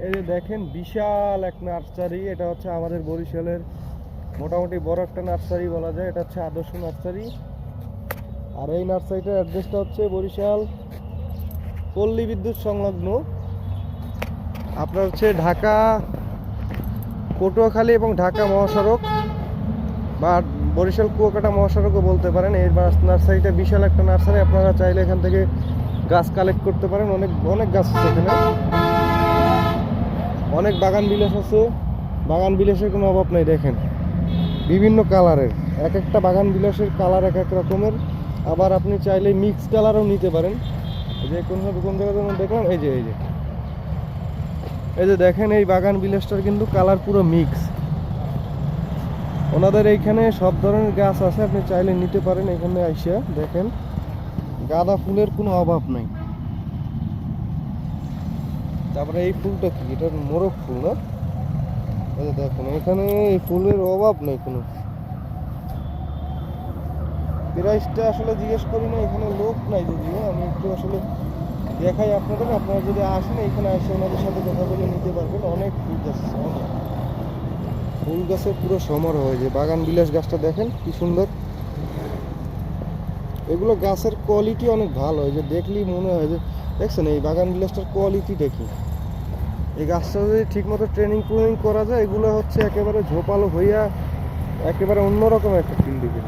এই যে দেখেন বিশাল এক নার্সারি, এটা হচ্ছে আমাদের বরিশালের মোটামুটি বড় একটা নার্সারি বলা যায়। এটা হচ্ছে আদর্শ নার্সারি। আর এই নার্সারিটার অ্যাড্রেসটা হচ্ছে বরিশাল পল্লী বিদ্যুৎ সংলগ্ন। আপনার হচ্ছে ঢাকা পটুয়াখালী এবং ঢাকা মহাসড়ক বা বরিশাল কুয়াকাটা মহাসড়কও বলতে পারেন। এই নার্সারিটা বিশাল একটা নার্সারি। আপনারা চাইলে এখান থেকে গাছ কালেক্ট করতে পারেন। অনেক অনেক গাছ আছে এখানে, অনেক বাগান বিলাস আছে। বাগান বিলাসের কোনো অভাব নেই। দেখেন বিভিন্ন কালারের, এক একটা বাগান বিলাসের কালার এক এক রকমের। আবার আপনি চাইলে মিক্স কালারও নিতে পারেন। এই যে কোন জায়গায় যেন দেখলাম, এই যে এই যে দেখেন এই বাগান বিলাসটার কিন্তু কালার পুরো মিক্স। ওনাদের এইখানে সব ধরনের গাছ আছে, আপনি চাইলে নিতে পারেন। এখানে আইসা দেখেন গাঁদা ফুলের কোনো অভাব নাই। তারপরে এই ফুলটা কি, এটা মোরগ ফুল না? এই যে দেখেন এখানে এই ফুলের অভাব নেই কোনো। প্রাইসটা আসলে জিজ্ঞেস করি না, এখানে লোক নাই যদিও। আমি একটু আসলে দেখাই আপনাদের। আপনারা যদি আসেন এখানে এসে ওনাদের সাথে কথা বলে নিতে পারবেন। অনেক ফুল গাছ, অনেক ফুল গাছের পুরো সমারোহ। হয় যে বাগান বিলাস গাছটা দেখেন কি সুন্দর। এগুলো গাছের কোয়ালিটি অনেক ভালো। হয় যে দেখলেই মনে হয় যে, দেখছেন এই বাগান বিলাসটার কোয়ালিটি দেখি। এই গাছটা যদি ঠিকমতো ট্রেনিং করা যায়, এগুলো হচ্ছে একেবারে ঝোপালো হইয়া একেবারে অন্যরকম একটা ফিল দিবে।